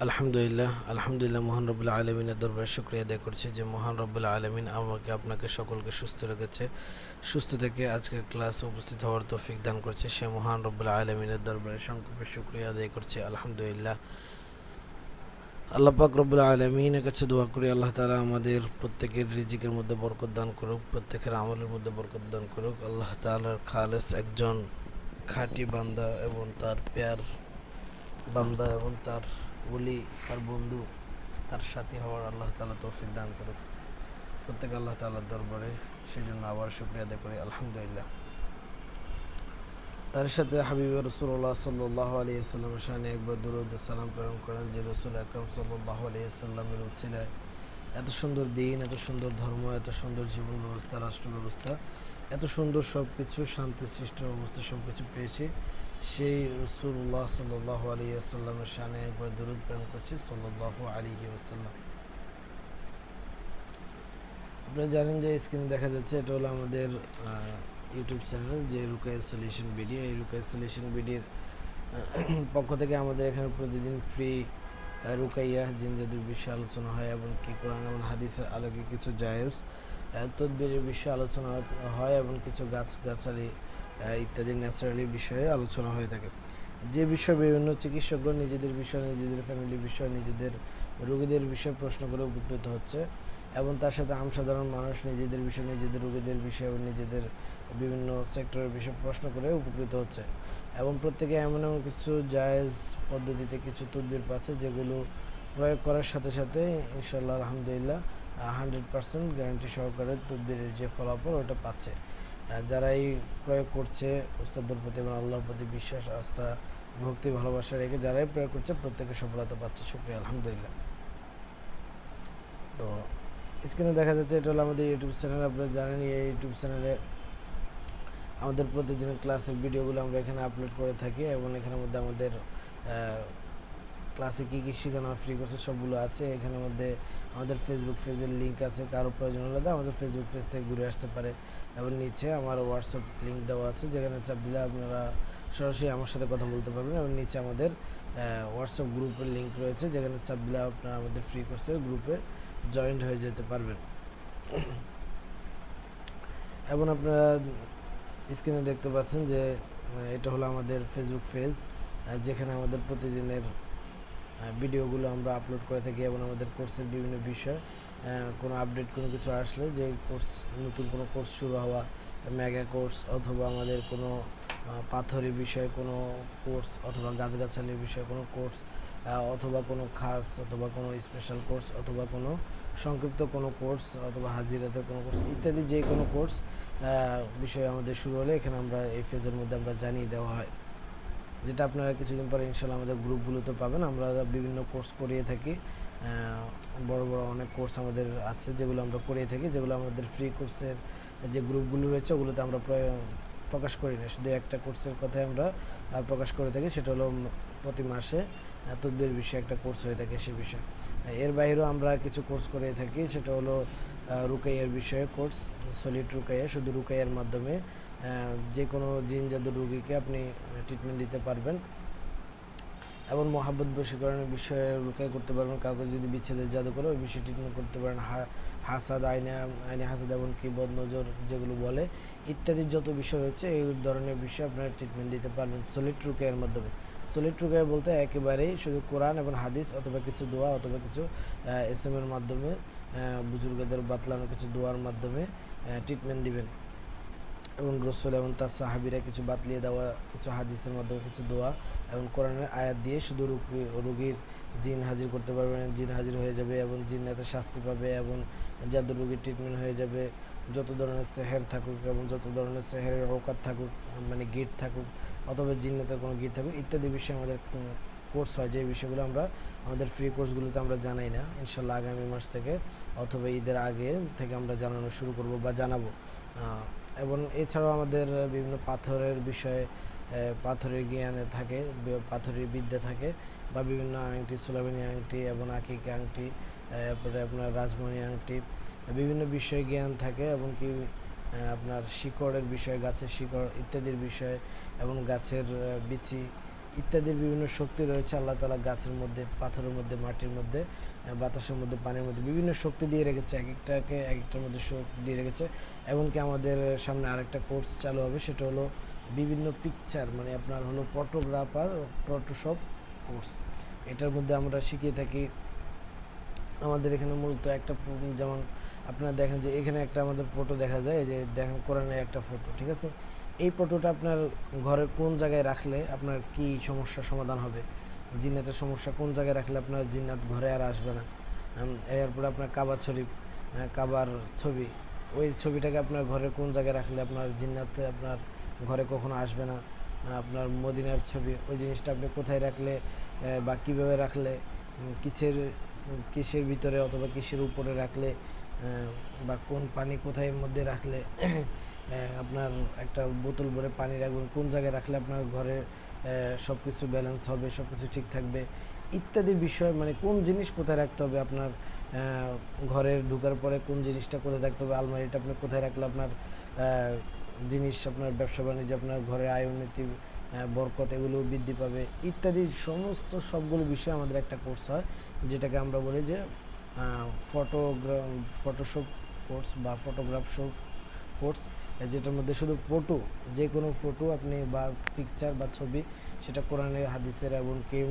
আলহামদুলিল্লাহ মহান রব্বুল আলমিনের দরবারে শুকরিয়া আদায় করছি যে মহান রব্বুল আলমিন আমাকে আপনাকে সকলকে সুস্থ রেখেছে। সুস্থ থেকে আজকের ক্লাসে উপস্থিত হওয়ার তৌফিক দান করছে সে মহান রব্বুল আলমিনের দরবারে সংক্ষেপে শুকরিয়া আদায় করছি। আলহামদুলিল্লাহ, আল্লাহ পাক রব্বুল আলমিনের কাছে দোয়া করি আল্লাহ তাআলা আমাদের প্রত্যেকের রিজিকের মধ্যে বরকত দান করুক, প্রত্যেকের আমলের মধ্যে বরকত দান করুক। আল্লাহ তাআলার খালেস একজন খাঁটি বান্দা এবং তার প্যার বান্দা এবং তার ওলি, তার বন্ধু, তার সাথী হওয়ার আল্লাহ তাআলা তৌফিক দান করুক প্রত্যেক আল্লাহ তাআলার দরবারে। সেই জন্য আবার শুকরিয়া আদায় করি আলহামদুলিল্লাহ। তার সাথে হাবিব রাসূলুল্লাহ সাল্লাল্লাহু আলাইহি ওয়াসাল্লামের শানে একবার দুরূদ ও সালাম প্রেরণ করেন যে রাসূল আকরাম সাল্লাল্লাহু আলাইহি ওয়াসাল্লামের উছিলায় এত সুন্দর দিন, এত সুন্দর ধর্ম, এত সুন্দর জীবন ব্যবস্থা, রাষ্ট্র ব্যবস্থা, এত সুন্দর সব কিছু, শান্তি সৃষ্ট অবস্থা সব কিছু পেয়েছি। সেই রাসূলুল্লাহ সাল্লাল্লাহু আলাইহি ওয়াসাল্লামের শানে একবার দুরূদ প্রেরণ করছি সাল্লাল্লাহু আলাইহি ওয়াসাল্লাম। আপনারা জানেন যে স্ক্রিনে দেখা যাচ্ছে এটা হলো আমাদের ইউটিউব চ্যানেল যে রুকাইয়া সলিউশন ভিডিও। এই রুকাইয়া সলিউশন ভিডিওর পক্ষ থেকে আমাদের এখানে প্রতিদিন ফ্রি রুকাইয়া জিন জাদুর বিষয়ে আলোচনা হয় এবং কি কোরআন এবং হাদিসের আলোকে কিছু জায়েজ তদবিরের বিষয়ে আলোচনা হয় এবং কিছু গাছগাছালি ইত্যাদি ন্যাচারালি বিষয়ে আলোচনা হয়ে থাকে। যে বিষয়ে বিভিন্ন চিকিৎসকগণ নিজেদের বিষয়, নিজেদের ফ্যামিলির বিষয়, নিজেদের রোগীদের বিষয়ে প্রশ্ন করে উপকৃত হচ্ছে এবং তার সাথে সাধারণ মানুষ নিজেদের বিষয়, নিজেদের রোগীদের বিষয় এবং নিজেদের বিভিন্ন সেক্টরের বিষয়ে প্রশ্ন করে উপকৃত হচ্ছে এবং প্রত্যেকে এমন এমন কিছু জায়েজ পদ্ধতিতে কিছু তদবির পাচ্ছে যেগুলো প্রয়োগ করার সাথে সাথে ইনশাআল্লাহ আলহামদুলিল্লাহ 100% গ্যারান্টি সহকারে তদবিরের যে ফলাফল ওটা পাচ্ছে। যারা এই প্রয়োগ করছে উস্তাদের প্রতি এবং আল্লাহর প্রতি বিশ্বাস, আস্থা, ভক্তি, ভালোবাসা রেখে যারাই প্রয়োগ করছে প্রত্যেকে সফলতা পাচ্ছে। শুকরিয়া আলহামদুলিল্লাহ। তো স্ক্রিনে দেখা যাচ্ছে এটা হলো আমাদের ইউটিউব চ্যানেল। আপনারা জানেন এই ইউটিউব চ্যানেলে আমাদের প্রতিদিনের ক্লাসের ভিডিওগুলো আমরা এখানে আপলোড করে থাকি এবং এখানের মধ্যে আমাদের ক্লাসে কী কী শেখানো ফ্রি কোর্সের সবগুলো আছে। এখানের মধ্যে আমাদের ফেসবুক পেজের লিঙ্ক আছে, কারো প্রয়োজন হলে আমাদের ফেসবুক পেজ থেকে ঘুরে আসতে পারে এবং নিচে আমার হোয়াটসঅ্যাপ লিঙ্ক দেওয়া আছে যেখানে চাপ দিলে আপনারা সরাসরি আমার সাথে কথা বলতে পারবেন এবং নিচে আমাদের হোয়াটসঅ্যাপ গ্রুপের লিঙ্ক রয়েছে যেখানে চাপ দিলে আপনারা আমাদের ফ্রি কোর্সের গ্রুপে জয়েন্ট হয়ে যেতে পারবেন। এবং আপনারা স্ক্রিনে দেখতে পাচ্ছেন যে এটা হলো আমাদের ফেসবুক পেজ যেখানে আমাদের প্রতিদিনের ভিডিওগুলো আমরা আপলোড করে থাকি এবং আমাদের কোর্সের বিভিন্ন বিষয়, কোনো আপডেট কোনো কিছু আসলে, যে কোর্স নতুন কোনো কোর্স শুরু হওয়া, মেগা কোর্স অথবা আমাদের কোনো পাথরের বিষয়ে কোনো কোর্স অথবা গাছগাছালির বিষয়ে কোনো কোর্স অথবা কোনো খাস অথবা কোনো স্পেশাল কোর্স অথবা কোনো সংক্ষিপ্ত কোনো কোর্স অথবা হাজিরাতের কোনো কোর্স ইত্যাদি যে কোনো কোর্স বিষয়ে আমাদের শুরু হলে এখানে আমরা এই ফেজের মধ্যে আমরা জানিয়ে দেওয়া হয়, যেটা আপনারা কিছুদিন পরে ইনশাআল্লাহ আমাদের গ্রুপগুলোতে পাবেন। আমরা বিভিন্ন কোর্স করিয়ে থাকি, বড় বড় অনেক কোর্স আমাদের আছে যেগুলো আমরা করিয়ে থাকি, যেগুলো আমাদের ফ্রি কোর্সের যে গ্রুপগুলো রয়েছে ওগুলোতে আমরা প্রকাশ করি না, শুধু একটা কোর্সের কথাই আমরা প্রকাশ করে থাকি, সেটা হলো প্রতি মাসে তদবির বিষয়ে একটা কোর্স হয়ে থাকে সে বিষয়ে। এর বাইরেও আমরা কিছু কোর্স করে থাকি, সেটা হলো রুকাইয়ার বিষয়ে কোর্স, সলিড রুকাইয়া, শুধু রুকাইয়ার মাধ্যমে যে কোনো জিন জাদুর রোগীকে আপনি ট্রিটমেন্ট দিতে পারবেন এবং মহাব্বত বশীকরণের বিষয়ে রুকাই করতে পারবেন। কাউকে যদি বিচ্ছেদের জাদু করে ওই বিষয়ে ট্রিটমেন্ট করতে পারেন। হাসাদ, আইনে হাসাদ এবং কি বদনজর যেগুলো বলে ইত্যাদি যত বিষয় রয়েছে এই ধরনের বিষয়ে আপনারা ট্রিটমেন্ট দিতে পারবেন সলিড রুকাইয়ের মাধ্যমে। সলিড রুকাইয়া বলতে একেবারেই শুধু কোরআন এবং হাদিস অথবা কিছু দোয়া অথবা কিছু এসএমের মাধ্যমে বুজুর্গদের বাতলানো কিছু দোয়ার মাধ্যমে ট্রিটমেন্ট দিবেন এবং রসুল এবং তার সাহাবিরা কিছু বাতলিয়ে দেওয়া কিছু হাদিসের মাধ্যমে কিছু দোয়া এবং কোরআনের আয়াত দিয়ে শুধু রোগীর জিন হাজির করতে পারবেন, জিন হাজির হয়ে যাবে এবং জিন্নাতের শাস্তি পাবে এবং জাদুর রোগীর ট্রিটমেন্ট হয়ে যাবে। যত ধরনের সেহের থাকুক এবং যত ধরনের সেহেরের অকাত থাকুক, মানে গিট থাকুক অথবা জিন্নাতের কোনো গিট থাকুক ইত্যাদি বিষয়ে আমাদের কোর্স হয়, যে বিষয়গুলো আমরা আমাদের ফ্রি কোর্সগুলোতে আমরা জানাই না। ইনশাল্লাহ আগামী মাস থেকে অথবা ঈদের আগে থেকে আমরা জানানো শুরু করব বা জানাবো। এবং এছাড়াও আমাদের বিভিন্ন পাথরের বিষয়ে পাথরের জ্ঞানে থাকে, পাথরের বিদ্যা থাকে বা বিভিন্ন আংটি, সুলাইমানি আংটি এবং আকিকা আংটি, এরপরে আপনার রাজমণি আংটি, বিভিন্ন বিষয়ে জ্ঞান থাকে এবং কি আপনার শিকড়ের বিষয়ে, গাছের শিকড় ইত্যাদির বিষয়ে এবং গাছের বিচি ইত্যাদির বিভিন্ন শক্তি রয়েছে আল্লাহ তাআলা গাছের মধ্যে, পাথরের মধ্যে, মাটির মধ্যে, বাতাসের মধ্যে, পানির মধ্যে বিভিন্ন শক্তি দিয়ে রেখেছে, এক একটাকে এক একটার মধ্যে শক্তি দিয়ে রেখেছে। এমনকি আমাদের সামনে আরেকটা কোর্স চালু হবে, সেটা হলো বিভিন্ন পিকচার, মানে আপনার হলো ফটোগ্রাফার, ফটোশপ কোর্স। এটার মধ্যে আমরা শিখিয়ে থাকি। আমাদের এখানে মূলত একটা যেমন আপনারা দেখেন যে এখানে একটা আমাদের ফটো দেখা যায়, এই যে দেখেন কোরআনের একটা ফটো, ঠিক আছে? এই ফটোটা আপনার ঘরের কোন জায়গায় রাখলে আপনার কি সমস্যার সমাধান হবে, জিন্নাতের সমস্যা কোন জায়গায় রাখলে আপনার জিন্নাত ঘরে আর আসবে না। এরপরে আপনার কাবা শরীফ, কাবার ছবি, ওই ছবিটাকে আপনার ঘরের কোন জায়গায় রাখলে আপনার জিন্নাতে আপনার ঘরে কখনো আসবে না। আপনার মদিনার ছবি, ওই জিনিসটা আপনি কোথায় রাখলে বা কীভাবে রাখলে, কিসের কিসের ভিতরে অথবা কিসের উপরে রাখলে, বা কোন পানি কোথায় মধ্যে রাখলে আপনার একটা বোতল ভরে পানি রাখবেন, কোন জায়গায় রাখলে আপনার ঘরে সব কিছু ব্যালেন্স হবে, সব কিছু ঠিক থাকবে ইত্যাদি বিষয়, মানে কোন জিনিস কোথায় রাখতে হবে আপনার ঘরের ঢোকার পরে, কোন জিনিসটা কোথায় রাখতে হবে, আলমারিটা আপনি কোথায় রাখলে আপনার জিনিস, আপনার ব্যবসা বাণিজ্য, আপনার ঘরের আয় উন্নতি, বরকত এগুলো বৃদ্ধি পাবে ইত্যাদি সমস্ত সবগুলো বিষয় আমাদের একটা কোর্স হয়, যেটাকে আমরা বলি যে ফটোশপ কোর্স বা ফটোগ্রাফ কোর্স, যেটার মধ্যে শুধু ফটো, যে কোনো ফটো আপনি বা পিকচার বা ছবি, সেটা কোরআনের, হাদিসের এবং কেউ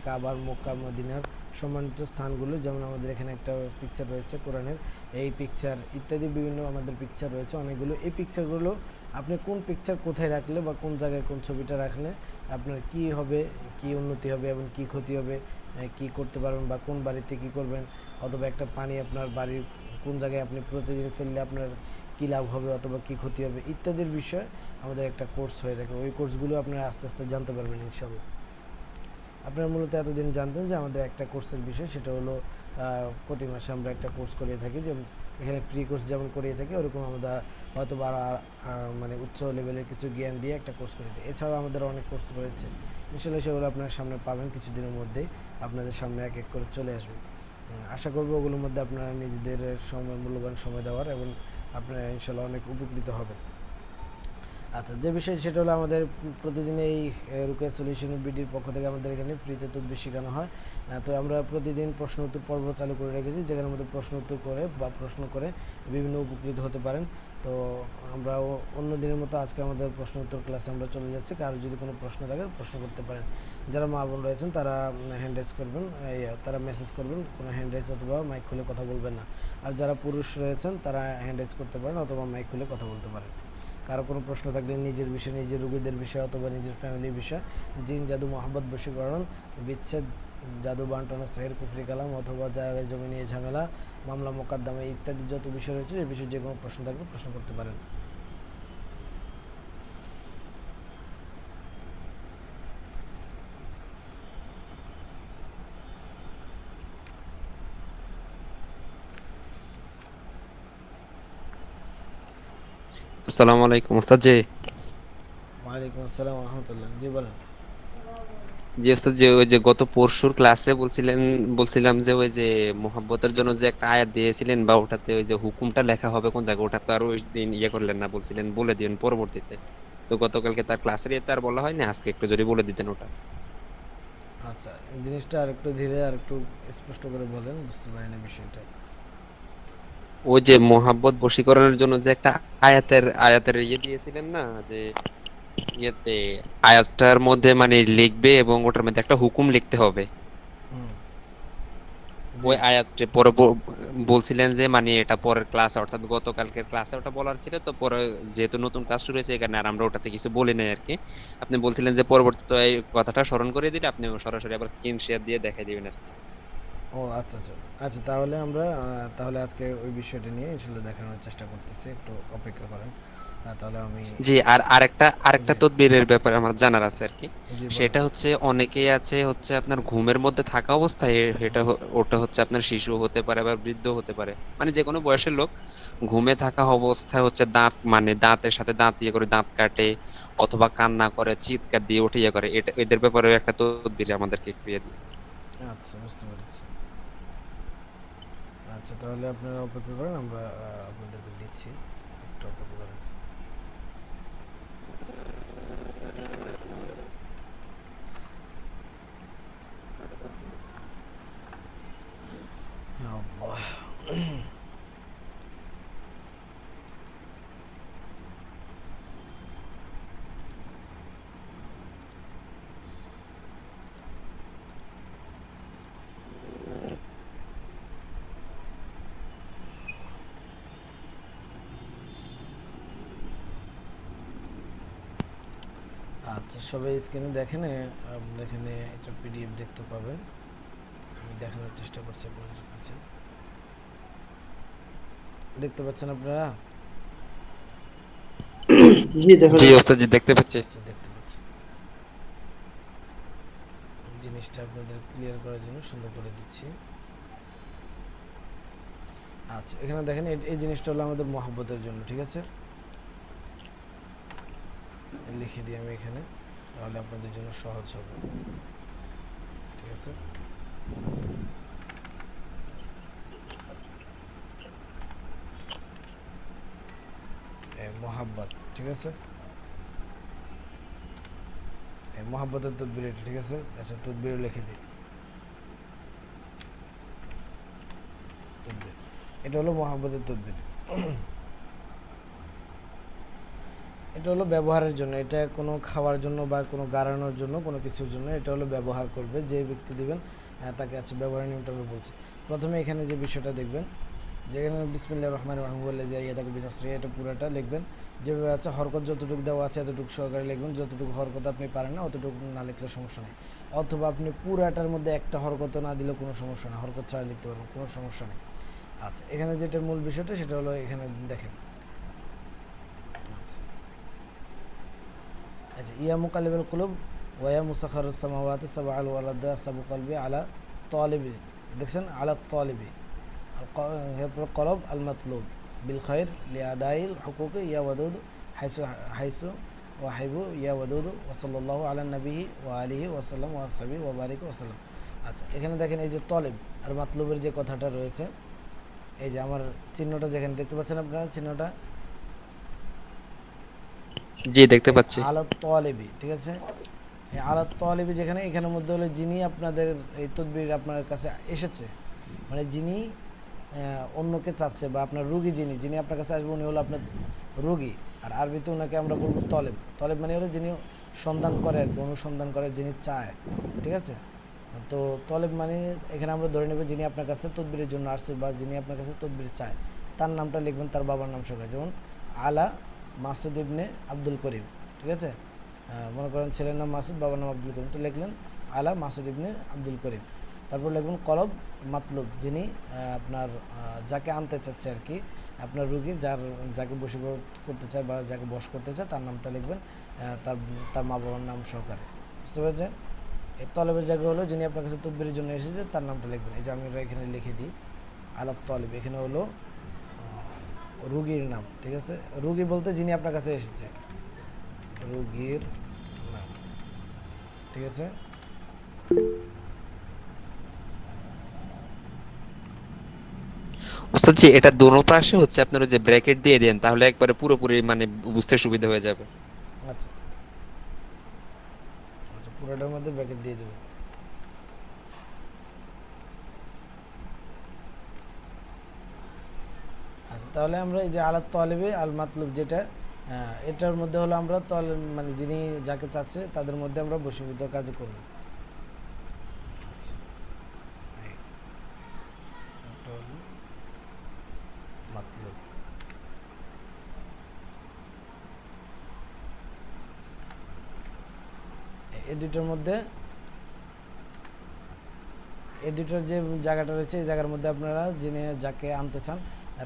কাবার, মক্কা, মদিনার সম্মানিত স্থানগুলো, যেমন আমাদের এখানে একটা পিকচার রয়েছে কোরআনের, এই পিকচার ইত্যাদি বিভিন্ন আমাদের পিকচার রয়েছে অনেকগুলো। এই পিকচারগুলো আপনি কোন পিকচার কোথায় রাখলে বা কোন জায়গায় কোন ছবিটা রাখলে আপনার কি হবে, কি উন্নতি হবে এবং কি ক্ষতি হবে, কি করতে পারবেন বা কোন বাড়িতে কি করবেন, অথবা একটা পানি আপনার বাড়ির কোন জায়গায় আপনি প্রতিদিন ফেললে আপনার কী লাভ হবে অথবা কী ক্ষতি হবে ইত্যাদির বিষয় আমাদের একটা কোর্স হয়ে থাকে। ওই কোর্সগুলো আপনারা আস্তে আস্তে জানতে পারবেন ইনশাল্লাহ। আপনারা মূলত এতদিন জানতেন যে আমাদের একটা কোর্সের বিষয়, সেটা হলো প্রতি মাসে আমরা একটা কোর্স করিয়ে থাকি, যে এখানে ফ্রি কোর্স যেমন করিয়ে থাকি ওরকম আমরা হয়তো বা মানে উচ্চ লেভেলের কিছু জ্ঞান দিয়ে একটা কোর্স করিয়ে থাকি। এছাড়াও আমাদের অনেক কোর্স রয়েছে, ইনশাল্লাহ সেগুলো আপনার সামনে পাবেন কিছুদিনের মধ্যেই, আপনাদের সামনে এক এক করে চলে আসবে। আশা করবো ওগুলোর মধ্যে আপনারা নিজেদের সময়, মূল্যবান সময় দেওয়ার, এবং আপনারা ইনশাল্লাহ অনেক উপকৃত হবেন। আচ্ছা, যে বিষয় সেটা হলো আমাদের প্রতিদিন এই রুকিয়া সলিউশন বিডির পক্ষ থেকে আমাদের এখানে ফ্রিতে তদবির শেখানো হয়। তো আমরা প্রতিদিন প্রশ্ন উত্তর পর্ব চালু করে রেখেছি, যেখানের মধ্যে প্রশ্ন উত্তর করে বা প্রশ্ন করে বিভিন্ন উপকৃত হতে পারেন। তো আমরা অন্য দিনের মতো আজকে আমাদের প্রশ্ন উত্তর ক্লাসে আমরা চলে যাচ্ছি। কারো যদি কোনো প্রশ্ন থাকে প্রশ্ন করতে পারেন। যারা মা বোন রয়েছেন তারা হ্যান্ড রাইজ করবেন, তারা মেসেজ করবেন, কোনো হ্যান্ড রাইজ অথবা মাইক খুলে কথা বলবেন না। আর যারা পুরুষ রয়েছেন তারা হ্যান্ড রাইজ করতে পারেন অথবা মাইক খুলে কথা বলতে পারেন। কারো কোনো প্রশ্ন থাকলে নিজের বিষয়, নিজের রোগীদের বিষয় অথবা নিজের ফ্যামিলির বিষয়, জিন জাদু, মোহাম্মদ বশীকরণ, বিচ্ছেদ, জাদু বান্টনা, সেহের, কুফরি কালাম অথবা জায়গায় জমি নিয়ে ঝামেলা, মামলা মোকদ্দমা ইত্যাদি যত বিষয় রয়েছে এই বিষয়ে যে কোনো প্রশ্ন থাকলে প্রশ্ন করতে পারেন। আসসালামু আলাইকুম ওস্তাদ জি। ওয়ালাইকুম আসসালাম রহমতুল্লাহ, জি বলেন। জি ওস্তাদ, যে ওই যে গত পরশুর ক্লাসে বলছিলাম যে ওই যে মোহাব্বতের জন্য যে একটা আয়াত দিয়েছিলেন, বা ওটাতে ওই যে হুকুমটা লেখা হবে কোন জায়গায়, ওটা তো আর ওই দিন ইয়ে করলেন না, বলছিলেন বলে দিবেন পরবর্তীতে। তো গতকালকে তার ক্লাসের ইয়েতে আর বলা হয়নি, আজকে একটু যদি বলে দিতেন ওটা। আচ্ছা, জিনিসটা আর একটু ধীরে আর একটু স্পষ্ট করে বলেন, বুঝতে পারিনি বিষয়টা। ওই যে মোহাব্বত বশীকরণের জন্য যে একটা আয়াতের ইয়ে দিয়েছিলেন না, যে ইয়েতে আয়াতটার মধ্যে মানে লিখবে এবং ওটার মধ্যে একটা হুকুম লিখতে হবে। হুম, জি। ওই আয়াতটা পরে বলছিলেন যে মানে এটা পরের ক্লাস, অর্থাৎ গতকালকের ক্লাসে ওটা বলার ছিল, তো পরে যেহেতু নতুন ক্লাস শুরু হয়েছে এখানে আর আমরা ওটাতে কিছু বলি নাই আর কি। আপনি বলছিলেন যে পরবর্তীতে এই কথাটা স্মরণ করে দিলে আপনি সরাসরি আবার স্ক্রিন শেয়ার দিয়ে দেখাই দিবেন আর কি। ও আচ্ছা আচ্ছা। আচ্ছা, তাহলে আমরা তাহলে আজকে ওই বিষয়টা নিয়ে ইনশাল্লাহ দেখানোর চেষ্টা করতেছি, একটু অপেক্ষা করেন। তাহলে আমি, জি, আর আরেকটা জি তদবিরের ব্যাপারে আমার জানার আছে আর কি। জি বলেন। সেটা হচ্ছে অনেকেই আছে হচ্ছে আপনার ঘুমের মধ্যে থাকা অবস্থায় ওটা হচ্ছে আপনার শিশু হতে পারে বা বৃদ্ধ হতে পারে, মানে যে কোনো বয়সের লোক ঘুমে থাকা অবস্থায় হচ্ছে দাঁত, মানে দাঁতের সাথে দাঁত ইয়ে করে দাঁত কাটে, অথবা কান্না করে, চিৎকার দিয়ে ওঠে ইয়ে করে, এটা এদের ব্যাপারে একটা তদবির আমাদেরকে একটু ইয়ে দিয়ে। আচ্ছা, বুঝতে পেরেছি। আচ্ছা, তাহলে আপনারা অপেক্ষা করেন, আমরা আপনাদেরকে দিচ্ছি, একটু অপেক্ষা করেন। আচ্ছা, সবাই স্ক্রিনে দেখেন, আপনারা এখানে এটা পিডিএফ দেখতে পাবেন। আমি দেখানোর চেষ্টা করছি আপনাদের কাছে। দেখতে পাচ্ছেন আপনারা? জি দেখা জি যাচ্ছে। ওস্তাদ জি দেখতে পাচ্ছি। আচ্ছা, দেখতে পাচ্ছি। জিনিসটা আপনাদের ক্লিয়ার করার জন্য সুন্দর করে দিচ্ছি। আচ্ছা, এখানে দেখেন এই জিনিসটা হলো আমাদের মহব্বতের জন্য, ঠিক আছে? লিখে দিই আমি এখানে, তাহলে আপনাদের জন্য সহজ হবে, ঠিক আছে? মহাব্বত, ঠিক আছে? মহাব্বতের তদবির এটা, ঠিক আছে? আচ্ছা, তদবির লিখে দিই। তদবির, এটা হলো মহাব্বতের তদবির। এটা হলো ব্যবহারের জন্য, এটা কোনো খাওয়ার জন্য বা কোনো গাড়ানোর জন্য, কোনো কিছুর জন্য এটা হলো ব্যবহার করবে যে ব্যক্তি দিবেন তাকে। আচ্ছা, ব্যবহারের নিয়মটা আমি বলছি। প্রথমে এখানে যে বিষয়টা দেখবেন, যেখানে বিসমিল্লাহির রহমানির রহিম বলে যে ইয়াদাকে বিনাসরি, এটা পুরোটা লিখবেন যেভাবে আছে। হরকত যতটুকু দেওয়া আছে এতটুকু সহকারে লিখবেন। যতটুকু হরকত আপনি পারেন না অতটুকু না লিখলে সমস্যা নেই, অথবা আপনি পুরাটার মধ্যে একটা হরকত না দিলেও কোনো সমস্যা নেই, হরকত ছাড়া লিখতে পারবেন, কোনো সমস্যা নেই। আচ্ছা, এখানে যেটা মূল বিষয়টা সেটা হলো এখানে দেখেন। আচ্ছা, ইয়া মুকাল্লিবাল কুলুব ওয়া মুসাখারুস সামাওয়াতি সাবআল ওয়ালাদা সাবু কলবি আলা তালিবি, দেখছেন? আলা তালিবি এরপর কলব আল মাতলুব বিল খায়র লিআদাইল হুকুক ইয়া ওয়াদুদ হাইসু হাইসু ওয়াহিবু ইয়া ওয়াদুদ ওয়া সাল্লাল্লাহু আলা নবিহি ওয়া আলিহি ওয়া সাল্লাম ওয়া আসহাবিহি ওয়া বারিক ওয়া সাল্লাম। আচ্ছা, এখানে দেখেন এই যে তলেব আর মাতলুবের যে কথাটা রয়েছে, এই যে আমার চিহ্নটা যেখানে দেখতে পাচ্ছেন আপনারা, চিহ্নটা জি দেখতে পাচ্ছি। আলাত তালেবি, ঠিক আছে? এই আলাত তালেবি যেখানে, এখানের মধ্যে হলো যিনি আপনাদের এই তদবির আপনার কাছে এসেছে, মানে যিনি অন্যকে চাচ্ছে, বা আপনার রুগী যিনি যিনি আপনার কাছে আসবে উনি হলো আপনার রুগী। আর আরবিতে ওনাকে আমরা বলবো তলেব। তলেব মানে হলো যিনি সন্ধান করে আর কি, অনুসন্ধান করে, যিনি চায়, ঠিক আছে? তো তলেব মানে এখানে আমরা ধরে নেব যিনি আপনার কাছে তদবিরের জন্য আসছে বা যিনি আপনার কাছে তদবির চায়, তার নামটা লিখবেন, তার বাবার নাম সহকারে। যেমন আলা মাসুদ ইবনে আব্দুল করিম, ঠিক আছে? মনে করেন ছেলের নাম মাসুদ, বাবার নাম আব্দুল করিম, তো লিখলেন আলা মাসুদ ইবনে আব্দুল করিম। তারপর লিখবেন কলব মাতলুব, যিনি আপনার যাকে আনতে চাচ্ছে আর কি, আপনার রুগী যাকে বশীভূত করতে চায় বা যাকে বশ করতে চায় তার নামটা লিখবেন, তার তার মা বাবার নাম সহকারে। বুঝতে পেরেছেন? এই তলবের জায়গা হলো যিনি আপনার কাছে তদবিরের জন্য এসেছে তার নামটা লিখবেন। এই যে আমি এখানে লিখে দিই আলাত তলেব, এখানে হলো রুগীর নাম, ঠিক আছে? রুগী বলতে যিনি আপনার কাছে এসেছে, রুগীর নাম, ঠিক আছে? ওস্তাদ জি এটা দোনো পাশে হচ্ছে আপনারা যে ব্র্যাকেট দিয়ে দেন তাহলে একবারে পুরোপুরি মানে বুঝতে সুবিধা হয়ে যাবে। আচ্ছা, আচ্ছা, পুরোটার মধ্যে ব্র্যাকেট দিয়ে দেবো। আচ্ছা, তাহলে আমরা এই যে আলাত তলেবে আল মাতলুব যেটা, এটার মধ্যে হলো আমরা মানে যিনি যাকে চাচ্ছে তাদের মধ্যে আমরা বশীভূত কাজ করব। আচ্ছা, এই এটা হলো মাতলুব। এই দুইটার মধ্যে, এই দুইটার যে জায়গাটা রয়েছে এই জায়গার মধ্যে আপনারা যিনি যাকে আনতে চান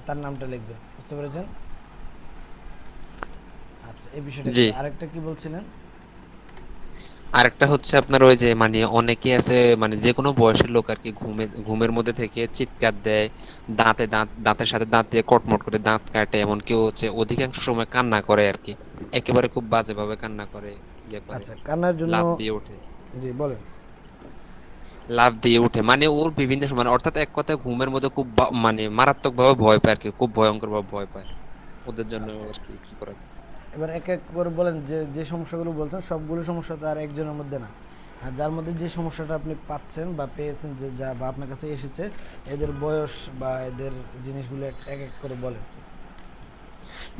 তার নামটা লিখবেন। বুঝতে পেরেছেন? আচ্ছা, এই বিষয়টা জি। গেল। আরেকটা কি বলছিলেন? আরেকটা হচ্ছে আপনার ওই যে মানে অনেকে আছে মানে যে কোনো বয়সের লোক আর কি ঘুমের মধ্যে থেকে চিৎকার দেয়, দাঁতের সাথে দাঁত দিয়ে কটমট করে দাঁত কাটে, এমন কেউ হচ্ছে অধিকাংশ সময় কান্না করে আর কি, একেবারে খুব বাজে ভাবে কান্না করে, ইয়ে করে, আচ্ছা, কান্নার জন্য, লাফ দিয়ে ওঠে, জি বলেন। মানে ওর বিভিন্ন সময় অর্থাৎ এক কথায় ঘুমের মধ্যে খুব মানে মারাত্মক ভাবে ভয় পায় আর কি, খুব ভয়ঙ্কর ভাবে ভয় পায়। ওদের জন্য আচ্ছা, আর কি কি করা যায়? এবার এক এক করে বলেন যে যে সমস্যাগুলো বলছেন সবগুলো সমস্যা তো আর একজনের মধ্যে না। আর যার মধ্যে যে সমস্যাটা আপনি পাচ্ছেন বা পেয়েছেন, যে যা বা আপনার কাছে এসেছে, এদের বয়স বা এদের জিনিসগুলো এক এক করে বলেন।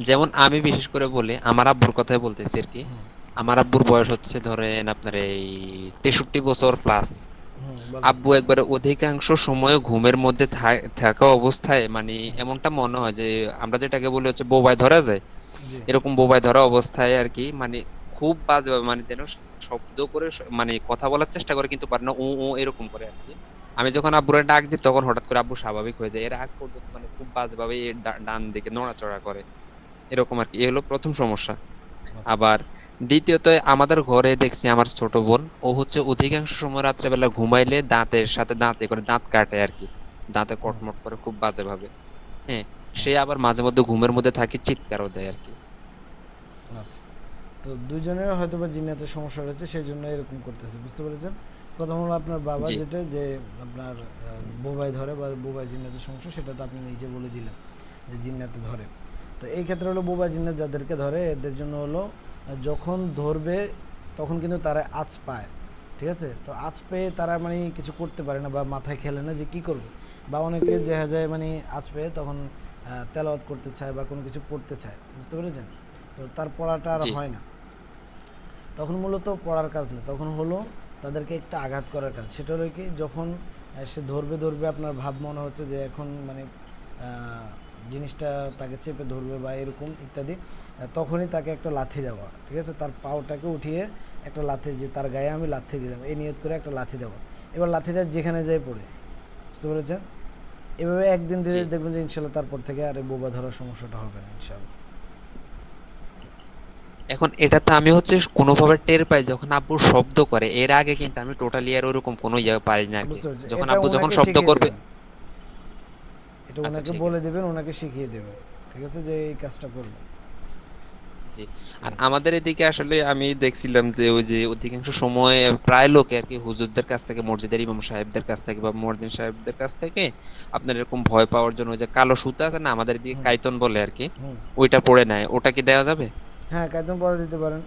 যেমন আমি বিশেষ করে বলি আমার আব্বুর কথাই বলতেছি আর কি। হুম, আমার আব্বুর বয়স হচ্ছে ধরেন আপনার এই 63 বছর প্লাস। হুম, বলেন। আব্বু একবারে অধিকাংশ সময় ঘুমের মধ্যে থাকা অবস্থায় মানে এমনটা মনে হয় যে আমরা যেটাকে বলি হচ্ছে বোবায় ধরা যায়, জি, এরকম বোবায় ধরা অবস্থায় আর কি, মানে খুব বাজেভাবে, মানে যেন শব্দ করে মানে কথা বলার চেষ্টা করে কিন্তু পারে না, ও ও এরকম করে আর কি। আমি যখন আব্বুরে ডাক দিই তখন হঠাৎ করে আব্বু স্বাভাবিক হয়ে যায়, এর আগ পর্যন্ত মানে খুব বাজেভাবে এর ডান দিকে নড়াচড়া করে, এরকম আর কি। এ হলো প্রথম সমস্যা। আচ্ছা। আবার দ্বিতীয়ত, আমাদের ঘরে দেখছি আমার ছোট বোন, ও হচ্ছে অধিকাংশ সময় রাত্রেবেলা ঘুমাইলে দাঁতের সাথে দাঁতে করে দাঁত কাটে আর কি, দাঁতে হুম। কটমট করে খুব বাজে ভাবে। হ্যাঁ, সে আচ্ছা। আবার মাঝে মধ্যে ঘুমের মধ্যে থাকে, চিৎকারও দেয় আর কি। আচ্ছা, তো দুইজনের হয়তো বা জিনিয়াতের সমস্যা রয়েছে, সেই জন্য এরকম করতেছে, বুঝতে পেরেছেন? প্রথম হলো আপনার বাবা, জি যেটা যে আপনার বোবাই ধরে বা বোবাই জিন্নাতের সমস্যা, সেটা তো আপনি নিজে বলে দিলেন যে জিন্নাতে ধরে। তো এই ক্ষেত্রে হলো বোবাই জিন্নাত যাদেরকে ধরে এদের জন্য হলো যখন ধরবে তখন কিন্তু তারা আঁচ পায়, ঠিক আছে? তো আঁচ পেয়ে তারা মানে কিছু করতে পারে না বা মাথায় খেলে না যে কি করবে, বা অনেকে দেখা যায় মানে আঁচ পেয়ে তখন তেলাওয়াত করতে চায় বা কোনো কিছু পড়তে চায়, বুঝতে পেরেছেন? তো তার পড়াটা আর জি হয় না। তখন মূলত পড়ার কাজ না, তখন হলো তাদেরকে একটা আঘাত করার কাজ। সেটা হলো কি, যখন সে ধরবে ধরবে আপনার ভাব মনে হচ্ছে যে এখন মানে জিনিসটা তাকে চেপে ধরবে বা এরকম ইত্যাদি, তখনই তাকে একটা লাথি দেওয়া, ঠিক আছে? তার পাওটাকে উঠিয়ে একটা লাথি, যে তার গায়ে আমি লাথি দিলাম এই নিয়ত করে একটা লাথি দেওয়া। এবার লাথিটা যেখানে যায় পড়ে, বুঝতে পেরেছেন? এভাবে একদিন ধীরে জি। দেখবেন যে ইনশাল্লাহ তারপর থেকে আর এই বোবা ধরার সমস্যাটা হবে না ইনশাল্লাহ। এখন এটা তো আমি হচ্ছে কোনোভাবে টের পাই যখন আব্বু শব্দ করে, এর আগে কিন্তু আমি টোটালি আর ওরকম কোনো ইয়ে পারি না আর কি। বুঝতে পেরেছি, যখন এটা আব্বু যখন ওনাকে শব্দ শিখিয়ে করবে। দেবেন, এটা আচ্ছা ওনাকে ঠিক বলে আছে। দেবেন, ওনাকে শিখিয়ে দেবেন, ঠিক আছে, যে এই কাজটা করবেন। জি। আর এই, আমাদের এদিকে আসলে আমি দেখছিলাম যে ওই যে অধিকাংশ সময় প্রায় লোকে আর কি হুজুরদের কাছ থেকে, মসজিদের ইমাম সাহেবদের কাছ থেকে বা মুয়াজ্জিন সাহেবদের কাছ থেকে আপনার এরকম ভয় পাওয়ার জন্য ওই যে কালো সুতা আছে না, আমাদের এদিকে হুম। কাইতন বলে আর কি, হুম। ওইটা পড়ে নেয়। ওটা কি দেওয়া যাবে? হ্যাঁ, কায়দম পড়া দিতে পারেন।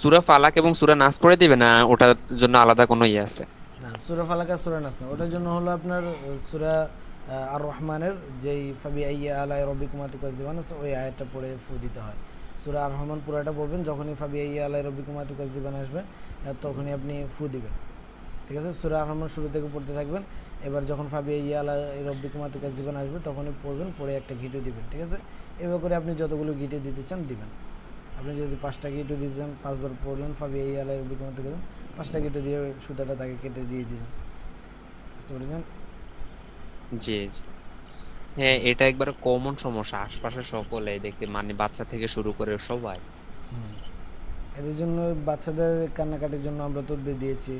সূরা ফালাক এবং সূরা নাস পড়ে দিবে না, ওটার জন্য আলাদা কোনো ইয়ে আছে? না, সূরা ফালাক আর সূরা নাস না, ওটার জন্য হলো আপনার সূরা আর রহমানের যেই ফাবি আইয়া আলাই রব্বিকুমা তুকাজ্জিবান আছে, ওই আয়াতটা পড়ে ফু দিতে হয়। সূরা আর রহমান পুরাটা পড়বেন, যখনই ফাবি আইয়া আলাই রব্বিকুমা তুকাজ্জিবান আসবে তখনই আপনি ফু দিবেন, ঠিক আছে? সূরা আর রহমান শুরু থেকে পড়তে থাকবেন। এবার যখন ফাবি আইয়া আলাই রব্বিকুমা তুকাজ্জিবান আসবে তখনই পড়বেন, পড়ে একটা ঘিটু দিবেন, ঠিক আছে? এভাবে করে আপনি যতগুলো ঘিটে দিতে চান দিবেন। আপনি যদি 5টা গিটু দিতে চান, 5 বার পড়লেন ফাবি এই আলাই রব্বিকুম থেকে, 5টা গিটু দিয়ে সুতাটা তাকে কেটে দিয়ে দিলেন, বুঝতে পেরেছেন? জি জি। হ্যাঁ, এটা একবারে কমন সমস্যা, আশপাশে সকলে দেখি, মানে বাচ্চা থেকে শুরু করে সবাই। হুম। এদের জন্য বাচ্চাদের কান্নাকাটির জন্য আমরা তদবির দিয়েছি,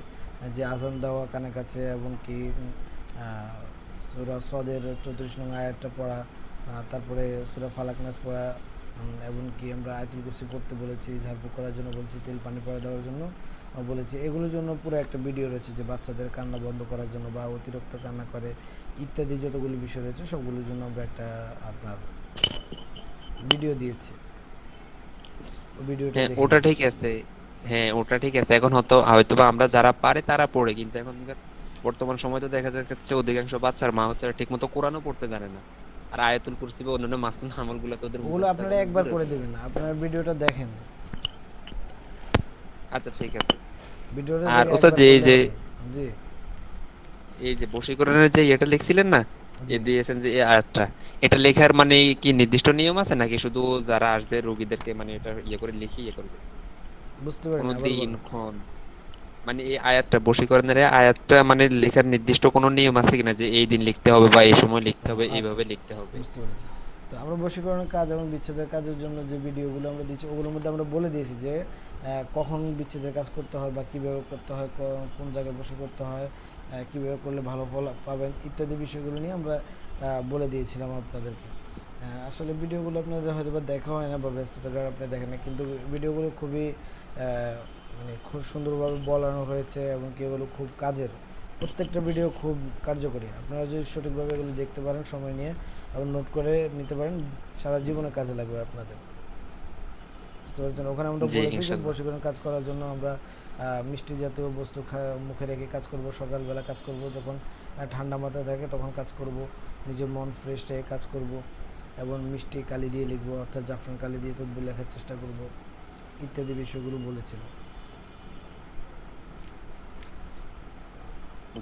যে আজান দেওয়া কানে কাছে, এবং কি সূরা সদের 34 নং আয়াতটা পড়া, তারপরে সূরা ফালাক নাস পড়া, এবং কি আমরা আয়াতুল কুরসি পড়তে বলেছি, ঝাড়ফুঁক করার জন্য বলেছি, তেল পানি পড়া দেওয়ার জন্য বলেছি। এগুলোর জন্য পুরো একটা ভিডিও রয়েছে, যে বাচ্চাদের কান্না বন্ধ করার জন্য বা অতিরিক্ত কান্না করে ইত্যাদি যতগুলো বিষয় রয়েছে সবগুলোর জন্য আমরা একটা আপনার ভিডিও দিয়েছি। ওই ভিডিওটা হ্যাঁ দেখে ওটা নেবেন। ঠিক আছে। হ্যাঁ ওটা ঠিক আছে, এখন হয়তো বা আমরা যারা পারে তারা পড়ে, কিন্তু এখনকার বর্তমান সময় তো দেখা যাচ্ছে অধিকাংশ বাচ্চার মা হচ্ছে ঠিক মতো কোরআনও পড়তে জানে না। আর আয়াতুল কুরসি বা অন্যান্য মাসুল আমল গুলা তো ওদের ওগুলো মুখস্থ আপনারা এখন একবার দূরের করে কথা। দেবেন, আপনারা ভিডিওটা দেখেন, আচ্ছা ঠিক আছে। ভিডিওটা আর দেখে ওস্তাদ একবার যে এই করলে যে হবে। জি। এই যে বশীকরণের যে এটা লিখছিলেন না, জি, দিয়েছেন যে এই আয়াতটা, এটা লেখার মানে কি নির্দিষ্ট নিয়ম আছে নাকি শুধু যারা আসবে রোগীদেরকে মানে এটা ইয়ে করে লিখে ইয়ে করবে? বুঝতে পারিনি, কোনো আবার দিন বলেন। ক্ষণ, মানে এই আয়াতটা বশীকরণের এই আয়াতটা মানে লেখার নির্দিষ্ট কোনো নিয়ম আছে কিনা, যে এই দিন লিখতে হবে বা এই সময় লিখতে হবে, আচ্ছা এইভাবে আচ্ছা, লিখতে হবে? বুঝতে পেরেছি। তো আমরা বশীকরণের কাজ এবং বিচ্ছেদের কাজের জন্য যে ভিডিওগুলো আমরা দিচ্ছি ওগুলোর মধ্যে আমরা বলে দিয়েছি যে কখন বিচ্ছেদের কাজ করতে হয় বা কীভাবে করতে হয়, কোন জায়গায় বসে করতে হয়, কীভাবে করলে ভালো ফল পাবেন ইত্যাদি বিষয়গুলো নিয়ে আমরা বলে দিয়েছিলাম আপনাদেরকে। আসলে ভিডিওগুলো আপনাদের হয়তো বা দেখা হয় না বা ব্যস্ততার কারণে আপনি দেখেন না, কিন্তু ভিডিওগুলো খুবই মানে খুব সুন্দরভাবে বলানো হয়েছে, এবং কি এগুলো খুব কাজের। প্রত্যেকটা ভিডিও খুব কার্যকরী, আপনারা যদি সঠিকভাবে এগুলো দেখতে পারেন সময় নিয়ে এবং নোট করে নিতে পারেন, সারা জীবনে কাজে লাগবে আপনাদের, বুঝতে পারছেন? ওখানে আমরা জি বলেছি যে ইনশাল্লাহ। বশীকরণ কাজ করার জন্য আমরা মিষ্টি জাতীয় বস্তু মুখে রেখে কাজ করব, সকালবেলা কাজ করব, যখন ঠান্ডা মাথায় থাকে তখন কাজ করব, নিজের মন ফ্রেশ রেখে কাজ করব, এবং মিষ্টি কালি দিয়ে লিখবো, অর্থাৎ জাফরান কালি দিয়ে তদবির লেখার চেষ্টা করব, ইত্যাদি বিষয়গুলো বলেছিলাম।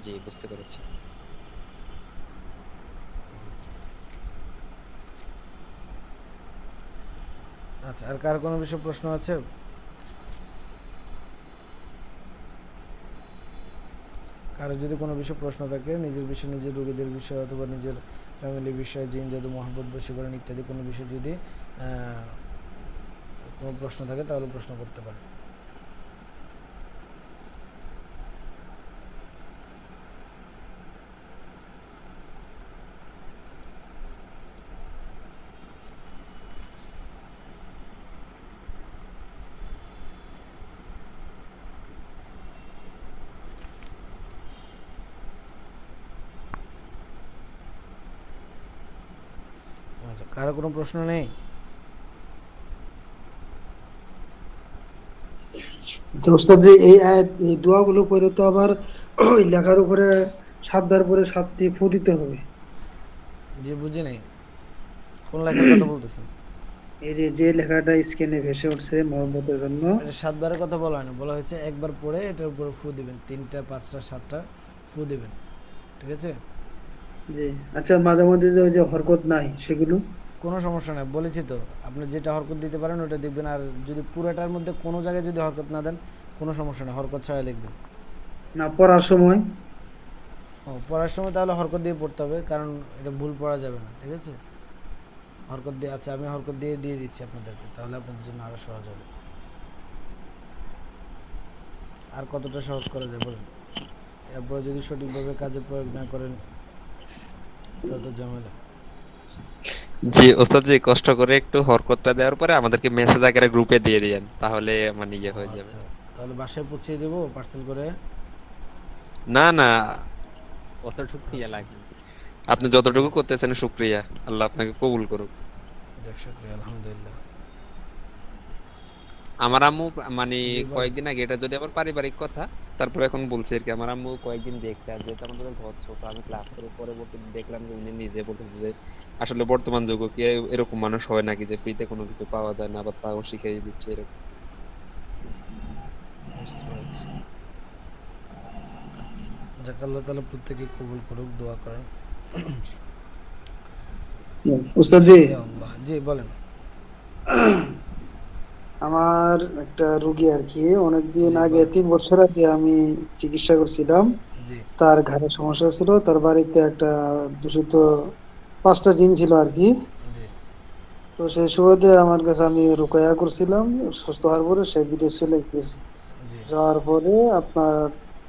জি বুঝতে পেরেছি। আচ্ছা, আর কার কোনো বিষয়ে প্রশ্ন আছে? কারো যদি কোনো বিষয়ে প্রশ্ন থাকে, নিজের বিষয়ে, নিজের রোগীদের বিষয়ে অথবা নিজের ফ্যামিলির বিষয়ে, জিন জাদু মহব্বত বশীকরণ ইত্যাদি কোনো বিষয়ে যদি কোনো প্রশ্ন থাকে তাহলে প্রশ্ন করতে পারে। আচ্ছা, কারো কোনো প্রশ্ন নেই? তো ওস্তাদ যে এই আয়াত এই দোয়াগুলো করে তো আবার ওই লেখার উপরে ৭ বার পরে ৭টি ফু দিতে হবে। যে বুঝি নেই, কোন লেখার কথা বলতেছেন? এই যে যে লেখাটা স্ক্রিনে ভেসে উঠছে মহব্বতের জন্য। এটা 7 বারের কথা বলা হয়নি, বলা হয়েছে একবার পরে এটার উপরে ফু দিবেন, 3টা 5টা 7টা ফু দিবেন, ঠিক আছে? জি। আচ্ছা, মাঝে মধ্যে যে ওই যে হরকত নাই সেগুলো কোনো সমস্যা নাই, বলেছি তো। আপনি যেটা হরকত দিতে পারেন ওটা দেখবেন, আর যদি পুরোটার মধ্যে কোনো জায়গায় যদি হরকত না দেন, কোনো সমস্যা নেই, হরকত ছাড়া লিখবেন। না পড়ার সময়। ও, পড়ার সময় তাহলে হরকত দিয়ে পড়তে হবে, কারণ এটা ভুল পড়া যাবে না, ঠিক আছে? হরকত দিয়ে, আচ্ছা আমি হরকত দিয়ে দিয়ে দিচ্ছি আপনাদেরকে, তাহলে আপনাদের জন্য আরও সহজ হবে। আর কতটা সহজ করা যায় বলেন? এরপরে যদি সঠিকভাবে কাজে প্রয়োগ না করেন তাহলে তো ঝামেলা। জি ওস্তাদ জি, কষ্ট করে একটু হরকতটা দেওয়ার পরে আমাদেরকে মেসেজ আকারে গ্রুপে দিয়ে দিয়েন, তাহলে মানে ও ইয়ে হয়ে যাবে। আচ্ছা, তাহলে বাসায় পৌঁছিয়ে দেবো পার্সেল করে? না না, অতটুকু ইয়ে আচ্ছা, লাগে। আপনি আচ্ছা ঠিক যতটুকু আছে। করতেছেন শুকরিয়া, আল্লাহ আপনাকে কবুল করুক। যাক, শুক্রিয়া, আলহামদুলিল্লাহ। আমার আম্মু মানে জি বলেন। কয়েকদিন আগে, এটা যদি আমার পারিবারিক কথা, তারপরে এখন বলছি আর কি, আমার আম্মু কয়েকদিন দেখছে, আর যেহেতু আমাদের ঘর ছোট, আমি ক্লাস করে পরবর্তীতে দেখলাম যে উনি নিজে বলতেছে যে আসলে বর্তমান যুগে কি এরকম মানুষ হয় নাকি যে ফ্রিতে কোনো কিছু পাওয়া যায় না, আবার তাও শিখিয়ে দিচ্ছে এরকম। বুঝতে পেরেছি। যাক, আল্লাহ তালা প্রত্যেকে কবুল করুক, দোয়া করেন। উস্তাদ জি, ইয়া আল্লাহ, জি বলেন। আমার একটা রুগী আর কি অনেকদিন জি আগে বলেন। ৩ বছর আগে আমি চিকিৎসা করছিলাম। জি। তার ঘাড়ে সমস্যা ছিল, তার বাড়িতে একটা দূষিত ৫টা জিন ছিল আর কি। জি। তো সেই সুবাদে আমার কাছে আমি রুকায়া করছিলাম। সুস্থ হওয়ার পরে সে বিদেশ চলে গেছে। জি। যাওয়ার পরে আপনার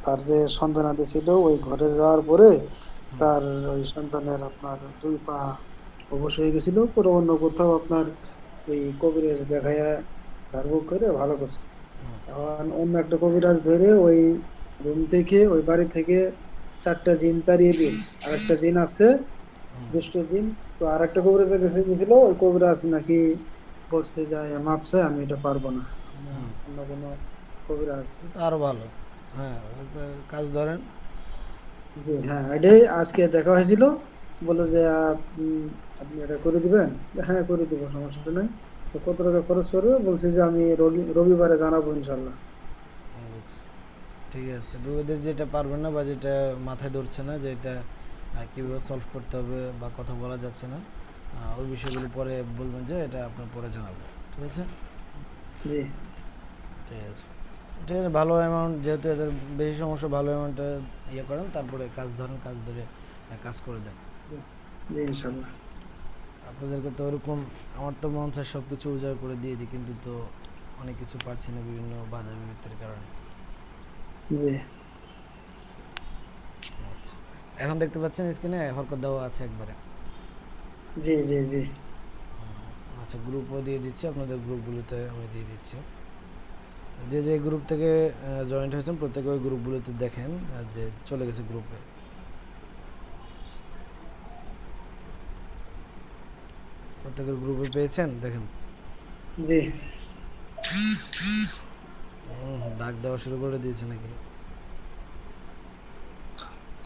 তার যে সন্তানাদি ছিল ওই ঘরে যাওয়ার পরে হুম। তার ওই সন্তানের আপনার 2 পা অবশ হয়ে গেছিল। পরে অন্য কোথাও আপনার ওই কবিরাজ দেখায়া ঝাড়ফুঁক করে ভালো করছে। হুম। এখন অন্য একটা কবিরাজ ধরে ওই রুম থেকে ওই বাড়ি থেকে 4টা জিন তাড়িয়ে দিয়েছে। আরেকটা জিন আছে, হুম। দুষ্ট জিন। তো আরেকটা কবিরাজের কাছে গেছিল, ওই কবিরাজ নাকি বলছে যে মাপছে আমি এটা পারবো না, আমি হুম। অন্য কোনো কবিরাজ। তো আরও ভালো। হ্যাঁ, তো কাজ ধরেন। জি হ্যাঁ, এটাই আজকে দেখা হয়েছিল। বললো যে আপনি এটা করে দিবেন। হ্যাঁ করে দিব, সমস্যা নাই। তো কত টাকা খরচ করবে বলছে যে আমি রবিবারে জানাবো ইনশাল্লাহ। বুঝছি। ঠিক আছে, রোগীদের যেটা পারবেন না বা যেটা মাথায় ধরছে না, যে এটা কীভাবে সলভ করতে হবে বা কথা বলা যাচ্ছে না, ওই বিষয়গুলো পরে বলবেন, যে এটা আপনার পরে জানাবো, ঠিক আছে? জি। ঠিক আছে। ঠিক আছে, ভালো অ্যামাউন্ট, যেহেতু এদের বেশি সমস্যা, ভালো অ্যামাউন্টে ইয়ে করেন, তারপরে কাজ ধরেন, কাজ ধরে কাজ করে দেন। জি ইনশাল্লাহ। আপনাদেরকে তো ওরকম, আমার তো মন চায় সব কিছু উজাড় করে দিয়ে দিই, কিন্তু তো অনেক কিছু পারছি না বিভিন্ন বাধা বিপত্তির কারণে। জি। আচ্ছা, এখন দেখতে পাচ্ছেন স্ক্রিনে হরকত দেওয়া আছে একবারে। জি জি জি। আচ্ছা, গ্রুপও দিয়ে দিচ্ছি, আপনাদের গ্রুপগুলোতে আমি দিয়ে দিচ্ছি। যে যে গ্রুপ থেকে জয়েন্ট হয়েছেন প্রত্যেকে ওই গ্রুপগুলোতে দেখেন, যে চলে গেছে গ্রুপে। প্রত্যেকের গ্রুপে পেয়েছেন, দেখেন। জি। ডাক দেওয়া শুরু করে দিয়েছে নাকি?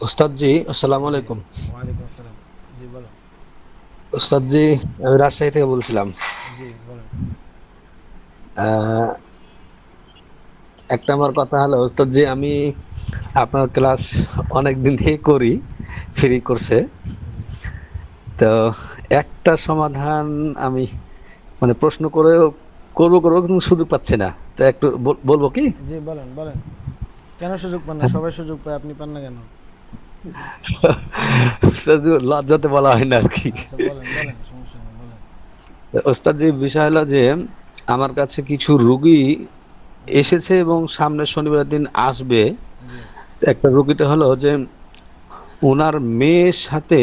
ওস্তাদ জি, আসসালামু জি। আলাইকুম। ওয়ালাইকুম আসসালাম। জি বলো। ওস্তাদ জি, আমি রাজশাহী থেকে বলছিলাম। জি বলেন। আহ, একটা আমার কথা হলো ওস্তাদ জি, আমি আপনার ক্লাস অনেক দিন থেকে করি, ফ্রি করছে। জি। তো একটা সমাধান আমি মানে প্রশ্ন করে করবো কিন্তু সুযোগ পাচ্ছি না, তো একটু বলবো কি? জি বলেন বলেন, কেন সুযোগ পান না? সবাই সুযোগ পায়, আপনি পান না কেন? উস্তাদ, লজ্জাতে বলা হয় না আর কি। আচ্ছা বলেন বলেন, সমস্যা নেই, বলেন। ওস্তাদ, যে বিষয় হলো যে আমার কাছে কিছু রুগী জি এসেছে এবং সামনের শনিবারের দিন আসবে। জি একটা রুগীটা হলো যে ওনার মেয়ের সাথে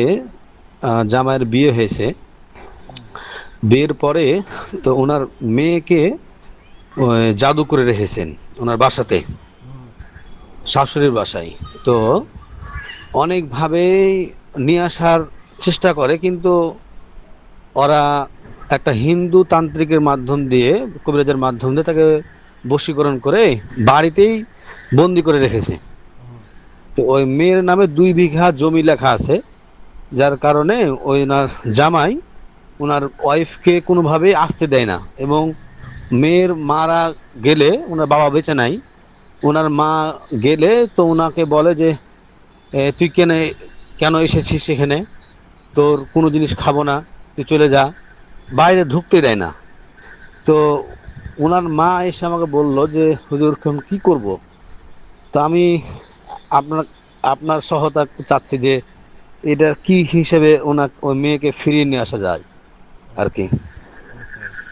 জামাইয়ের বিয়ে হয়েছে। হুম বিয়ের পরে তো ওনার মেয়েকে জাদু করে রেখেছেন ওনার বাসাতে, হুম শাশুড়ির বাসায়। তো অনেকভাবে নিয়ে আসার চেষ্টা করে, কিন্তু ওরা একটা হিন্দু তান্ত্রিকের মাধ্যম দিয়ে, কবিরাজের মাধ্যম দিয়ে তাকে বশীকরণ করে বাড়িতেই বন্দি করে রেখেছে। হুম তো ওই মেয়ের নামে 2 বিঘা জমি লেখা আছে, যার কারণে ওই ওনার জামাই ওনার ওয়াইফকে কোনোভাবেই আসতে দেয় না। এবং মেয়ের মারা গেলে, ওনার বাবা বেঁচে নাই, ওনার মা গেলে তো ওনাকে বলে যে তুই কেন কেন এসেছিস সেখানে, তোর কোনো জিনিস খাবো না, তুই চলে যা, বাইরে ঢুকতে দেয় না। তো ওনার মা এসে আমাকে বলল যে হুজুর, এখন কি করব? তো আমি আপনার আপনার সহায়তা চাচ্ছি যে এটা কি হিসেবে ওই মেয়েকে ফিরিয়ে নিয়ে আসা যায় আর কি। বুঝতে পেরেছি।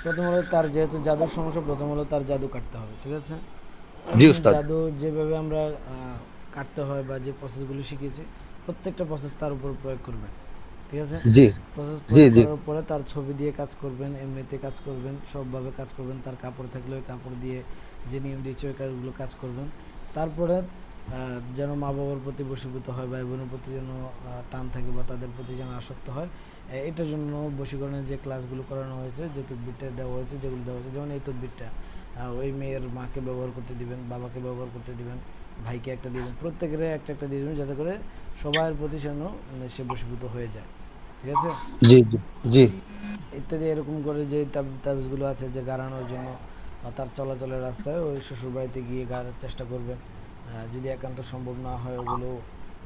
প্রথম হলো তার যেহেতু জাদুর সমস্যা, প্রথম হলো তার জাদু কাটতে হবে, ঠিক আছে? জি উস্তাদ। জাদু যেভাবে আমরা কাটতে হয় বা যে প্রসেসগুলো শিখিয়েছি, প্রত্যেকটা প্রসেস তার উপর প্রয়োগ করবেন, ঠিক আছে? জি প্রসেস জি প্রয়োগ জি করার পরে তার ছবি দিয়ে কাজ করবেন, এমনিতে কাজ করবেন, সবভাবে কাজ করবেন। তার কাপড় থাকলে ওই কাপড় দিয়ে যে নিয়ম দিয়েছে ওই কাজগুলো কাজ করবেন। তারপরে যেন মা বাবার প্রতি বশীভূত হয়, ভাই বোনের প্রতি যেন টান থাকে বা তাদের প্রতি যেন আসক্ত হয়, এটার জন্য বশীকরণের যে ক্লাসগুলো করানো হয়েছে, যে তদবিরটা দেওয়া হয়েছে, যেগুলো দেওয়া হয়েছে, যেমন এই তদবিরটা ওই মেয়ের মাকে ব্যবহার করতে দিবেন, বাবাকে ব্যবহার করতে দিবেন, ভাইকে একটা দিবেন, প্রত্যেকের একটা একটা দিয়ে দিবেন, যাতে করে সবার প্রতি যেন সে বশীভূত হয়ে যায়, ঠিক আছে? জি জি জি ইত্যাদি এরকম করে যে তাবিজগুলো আছে যে গাড়ানোর জন্য, তার চলাচলের রাস্তায় ওই শ্বশুর বাড়িতে গিয়ে গাড়ার চেষ্টা করবেন। যদি একান্ত সম্ভব না হয় ওগুলো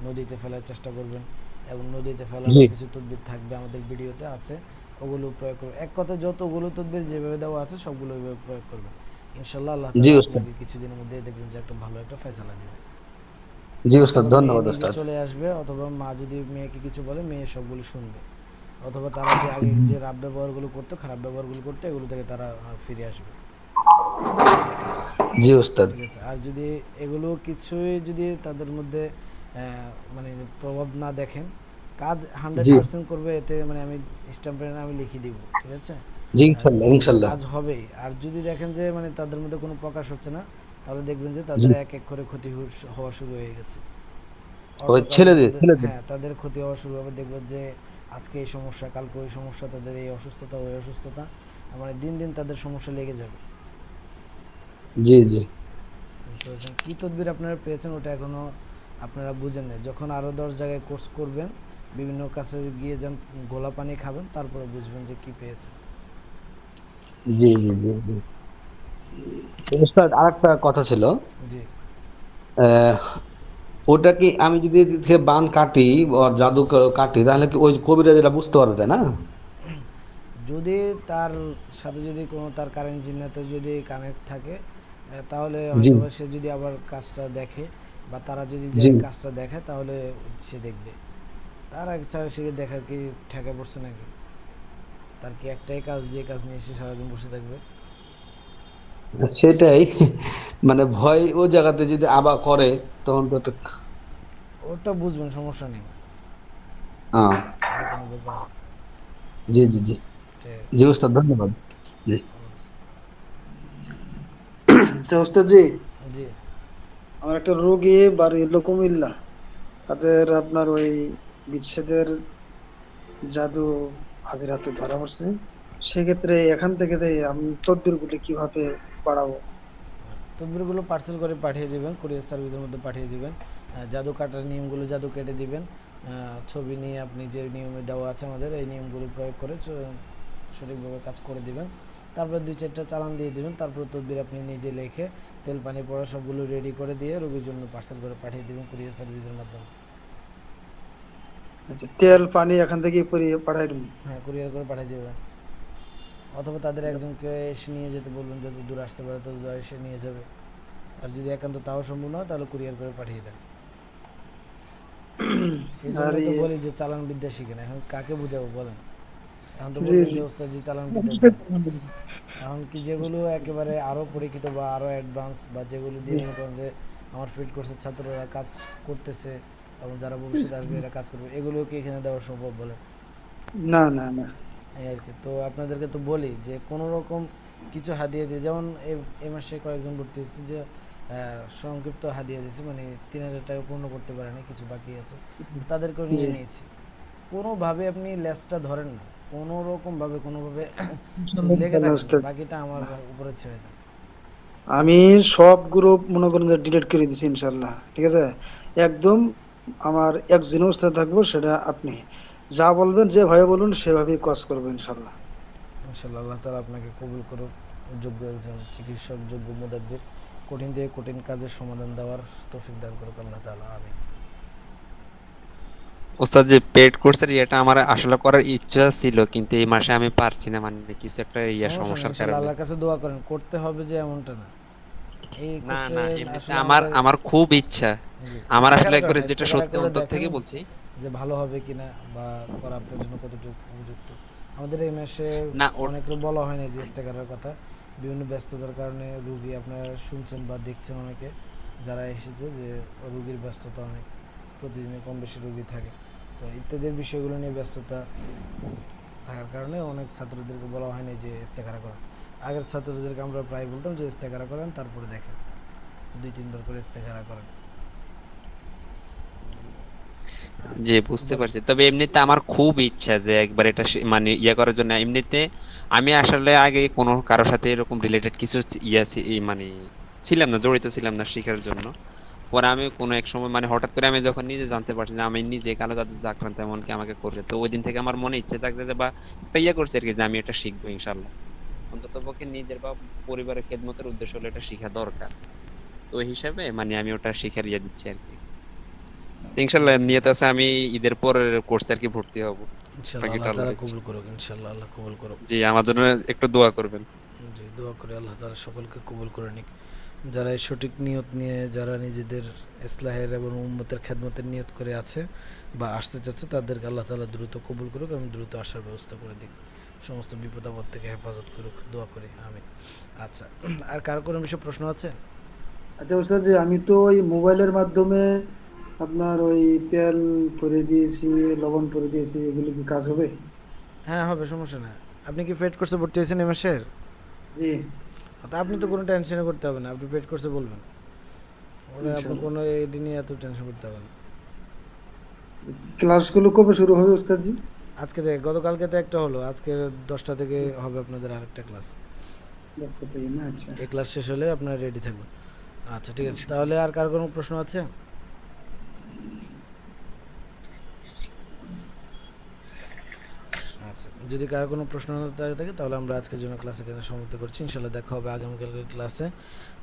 নদীতে ফেলার চেষ্টা করবেন, এবং নদীতে জি ফেলারও কিছু তদবির থাকবে, আমাদের ভিডিওতে আছে, ওগুলো প্রয়োগ করবেন। এক কথায় যতগুলো তদবির যেভাবে দেওয়া আছে সবগুলো ওইভাবে প্রয়োগ করবেন। ইনশাল্লাহ আল্লাহ জি তাআলা উস্তাদ। আপনাকে কিছুদিনের মধ্যে দেখবেন যে একটা ভালো একটা ফয়সালা দেবে। জি উস্তাদ, অথবা মেয়ে ধন্যবাদ নিজে উস্তাদ। চলে আসবে, অথবা মা যদি মেয়েকে কিছু বলে মেয়ে সবগুলো শুনবে, অথবা তারা যে আগে যে রাব ব্যবহারগুলো করতো, খারাপ ব্যবহারগুলো করতো, এগুলো থেকে তারা ফিরে আসবে, জি উস্তাদ। ঠিক আছে? আর যদি এগুলো কিছুই যদি তাদের মধ্যে মানে প্রভাব না দেখেন, কাজ হান্ড্রেড জি পার্সেন্ট করবে, এতে মানে আমি স্ট্যাম্পের আমি লিখে দিব, ঠিক আছে? জি আর ইনশাল্লাহ ইনশাল্লাহ। কাজ হবেই। আর যদি দেখেন যে মানে তাদের মধ্যে কোনো প্রকাশ হচ্ছে না, তাহলে দেখবেন যে জি, তাদের এক এক করে ক্ষতি হওয়া শুরু হয়ে গেছে। ওই অটোকালের মধ্যে, ছেলে দে। হ্যাঁ, তাদের ক্ষতি হওয়া শুরু হবে। দেখবেন যে আজকে এই সমস্যা, কালকে ওই সমস্যা, তাদের এই অসুস্থতা, ওই অসুস্থতা, মানে দিন দিন তাদের সমস্যা লেগে যাবে। জি জি বুঝতে পেরেছেন? কী তদবির আপনারা পেয়েছেন ওটা এখনও আপনারা বুঝেন না। যখন আরও 10 জায়গায় কোর্স করবেন, বিভিন্ন কাছে গিয়ে যান, গোলা পানি খাবেন, তারপরে বুঝবেন যে কী পেয়েছেন। জি জি জি জি। তো উস্তাদ, আরেকটা কথা ছিল। জি, আহ, ওটা কি আমি যদি এদিক থেকে বান কাটি, ওর জাদু কাটি, তাহলে কি ওই কবিরা যেটা বুঝতে পারবে, তাই না? যদি তার সাথে যদি কোনো তার কারেন্ট জিন্নাতে যদি কানেক্ট থাকে, তাহলে জি হয়তোবা সে যদি আবার কাজটা দেখে, বা তারা যদি জি। যায় কাজটা দেখে, তাহলে সে দেখবে। তার এক ছাড়া সে দেখার কি ঠেকা পড়ছে নাকি? তার কি একটাই কাজ, যে কাজ নিয়ে সে সারাদিন বসে থাকবে? সেটাই, মানে ভয় ও জায়গাতে যদি আবার করে, তখন তো একটা ওটা বুঝবেন, সমস্যা নেই, আহ, ওটা কোনো ব্যাপার না। জি জি জি ঠিক জি আছে, উস্তাদ, ধন্যবাদ। জি আচ্ছা। তো ওস্তাদ জি, জি আমার একটা রোগী বাড়ি হলো কুমিল্লা, তাদের আপনার ওই বিচ্ছেদের জাদু হাজির হাতে ধরা পড়ছে। সেক্ষেত্রে এখান থেকে আমি তদবির গুলি কিভাবে বাড়াবো? তদবিরগুলো পার্সেল করে পাঠিয়ে দিবেন, কুরিয়ার সার্ভিসের মধ্যে পাঠিয়ে দিবেন। জাদু কাটার নিয়মগুলো জাদু কেটে দিবেন। ছবি নিয়ে আপনি যে নিয়মে দেওয়া আছে আমাদের, এই নিয়মগুলো প্রয়োগ করে সঠিকভাবে কাজ করে দিবেন। তারপর 2-4টা চালান দিয়ে দিবেন। তারপর তদবির আপনি নিজে লিখে তেল পানি পড়া সবগুলো রেডি করে দিয়ে রোগীর জন্য পার্সেল করে পাঠিয়ে দিবেন কুরিয়ার সার্ভিসের মাধ্যমে। আচ্ছা, তেল পানি এখান থেকে পাঠাই দেবো? হ্যাঁ, কুরিয়ার করে পাঠিয়ে দেবেন। অথবা তাদের একজনকে এসে নিয়ে যেতে বলবেন, যত দূর আসতে পারে তত দূর এসে নিয়ে যাবে। আর যদি একান্ত তাও সম্ভব না হয় তাহলে কুরিয়ার করে পাঠিয়ে দেন। সেই আর জন্যই তো ইয়ে, বলি যে চালান বিদ্যা শিখেন। এখন কাকে বুঝাবো বলেন? এখন তো জি বলবেন জি যে ওস্তাদ জি চালান বিদ্যা দেন। এখন কি যেগুলো একেবারে আরো পরীক্ষিত বা আরো অ্যাডভান্স, বা যেগুলো দিয়ে মনে করেন যে আমার ফিট কোর্সের ছাত্ররা কাজ করতেছে এবং যারা ভবিষ্যতে আসবে এরা কাজ করবে, এগুলো কি এখানে দেওয়া সম্ভব বলেন? না না না, এই আর কি। তো আপনাদেরকে তো বলি যে কোনো রকম কিছু হাদিয়া দিয়ে, যেমন এই মাসে কয়েকজন ভর্তি হয়েছে যে সংক্ষিপ্ত হাদিয়া দিয়েছে, মানে 3,000 টাকা পূর্ণ করতে পারেনি, কিছু বাকি আছে, তাদেরকেও জি নিয়ে নিয়েছি। কোনোভাবে আপনি লেসটা ধরেন না, কোনো রকম ভাবে কোনোভাবে শুধু লেগে ইনশাআল্লাহ থাকেন, উস্তাদ। বাকিটা আমার উপরে ছেড়ে দেন। আমি সব গ্রুপ মনে করেন যে ডিলিট করে দিছি ইনশাল্লাহ, ঠিক আছে। একদম আমার একজনের উস্তাদ থাকবো, সেটা আপনি যা বলবেন, যে ভাবে বলুন সেভাবেই কাজ করবো ইনশাল্লাহ। ইনশাআল্লাহ আল্লাহ তাআলা আপনাকে কবুল করুক, যোগ্য একজন চিকিৎসক, যোগ্য মুদাব্বির, কঠিন থেকে কঠিন কাজের সমাধান দেওয়ার তৌফিক দান করুক আল্লাহ তাআলা, আমিন। ওস্তাদ যে পেড কোর্সের ইয়েটা আমার আসলে করার ইচ্ছা ছিল, কিন্তু এই মাসে আমি পারছি না, মানে কিছু একটা সমস্যা নেই, সমস্যার ইনশাআল্লাহ কারণে। আল্লাহর কাছে দোয়া করেন, করতে হবে যে এমনটা না। এই না না, কোর্সের এমনিতে আসলে আমার আমাদের, আমার খুব ইচ্ছা। জি, আমার আসলে ইস্তেখারা করেন, একবারে যেটা ইস্তেখারা সত্যি করে অন্তর দেখেন থেকে বলছি। যে ভালো হবে কিনা, বা করা আপনার জন্য কতটুকু উপযুক্ত। আমাদের এই মাসে না ওর অনেকের বলা হয় না যে ইস্তেখারার কথা, বিভিন্ন ব্যস্ততার কারণে রুগী, আপনারা শুনছেন বা দেখছেন অনেকে যারা এসেছে যে রুগীর ব্যস্ততা অনেক, প্রতিদিনে কম বেশি রুগী থাকে, তো ইত্যাদির বিষয়গুলো নিয়ে ব্যস্ততা থাকার কারণে অনেক ছাত্রদেরকে বলা হয় না যে ইস্তেখারা করেন। আগের ছাত্রদেরকে আমরা প্রায় বলতাম যে ইস্তেখারা করেন, তারপরে দেখেন 2-3 বার করে ইস্তেখারা করেন। যে আচ্ছা, বুঝতে বলেন। পারছি, তবে এমনিতে আমার খুব ইচ্ছা যে একবার এটা মানে ইয়ে করার জন্য। এমনিতে আমি আসলে আগে কোনো কারোর সাথে এরকম রিলেটেড কিছু মানে ছিলাম না, জড়িত ছিলাম না শেখার জন্য। পরে আমি কোনো এক সময় মানে হঠাৎ করে আমি যখন নিজে জানতে পারছি যে আমি নিজে কালো জাদুতে আক্রান্ত, এমনকি আমাকে করছে, তো ওই দিন থেকে আমার মনে ইচ্ছে থাকছে যে, বা একটা ইয়ে করছে আর কি, যে আমি এটা শিখবো ইনশাল্লাহ। অন্তত পক্ষে নিজের বা পরিবারের খেদমতের উদ্দেশ্য হলে এটা শিখা দরকার। তো ওই হিসাবে মানে আমি ওটা শিখার ইয়ে দিচ্ছি আর কি। তো ইনশাল্লাহ বুঝতে নিয়ত পেরেছি। আছে আমি ঈদের পরের কোর্সে আর কি ভর্তি হব। ইনশাআল্লাহ বাকিটা আল্লাহ তাআলা আল্লাহর ইচ্ছা। কবুল করুক, ইনশাআল্লাহ আল্লাহ কবুল করুক। জি, আমার জন্য একটু দোয়া করবেন। জি, দোয়া করি আল্লাহ তাআলা সকলকে কবুল করে নিক। যারা এই সঠিক নিয়ত নিয়ে, যারা নিজেদের ইসলাহের এবং উম্মতের খেদমতের নিয়ত করে আছে বা আসতে চাচ্ছে, তাদেরকে আল্লাহ তাআলা দ্রুত কবুল করুক এবং দ্রুত আসার ব্যবস্থা করে দিক, সমস্ত বিপদ আপদ থেকে হেফাজত করুক, দোয়া করি আমিন। আচ্ছা, আর কারো কোনো বিষয়ে প্রশ্ন আছে? আচ্ছা উস্তাদ, যে আমি তো ওই মোবাইলের মাধ্যমে আপনার ওই তেল ভরে দিয়েছি, লবণ ভরে দিয়েছি, এগুলো কি কাজ হবে? হ্যাঁ হবে, সমস্যা না। আপনি কি পেড কোর্সে ভর্তি হয়েছেন এই মাসের? জি তা আপনি তো কোনো টেনশনে করতে হবে না, আপনি পেড কোর্সে বলবেন, ওরা আপনার ইনশাল্লাহ। কোনো এডি নিয়ে এত টেনশন করতে হবে না। ক্লাসগুলো কবে শুরু হবে উস্তাদজি? আজকে থেকে, গতকালকে তো একটা হলো, আজকে 10টা থেকে হবে আপনাদের আরেকটা ক্লাস। ডক্টর থেকে না, আচ্ছা। এই ক্লাস শেষ হলে আপনারা রেডি থাকবেন। আচ্ছা ঠিক আছে, তাহলে আর কার কোনো প্রশ্ন আছে? আচ্ছা, যদি কারো কোনো প্রশ্ন না থাকে তাহলে আমরা আজকের জন্য ক্লাস এখানে সমাপ্ত করছি। ইনশাল্লাহ দেখা হবে আগামীকালকের ক্লাসে।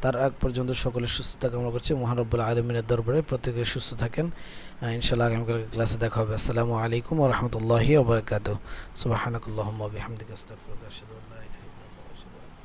তার আগ পর্যন্ত সকলের সুস্থতা কামনা করছি মহান রব্বুল আলামিনের দরবারে, প্রত্যেকে সুস্থ থাকেন। ইনশাল্লাহ আগামীকালকের ক্লাসে দেখা হবে। আসসালামু আলাইকুম ওয়া রাহমাতুল্লাহি ওয়া বারাকাতুহু। সুবহানাকাল্লাহুম্মা ওয়া বিহামদিকা আস্তাগফিরুকা ওয়া আশহাদু আল্লা ইলাহা ইল্লা আনতা ওয়া আশহাদু আন্না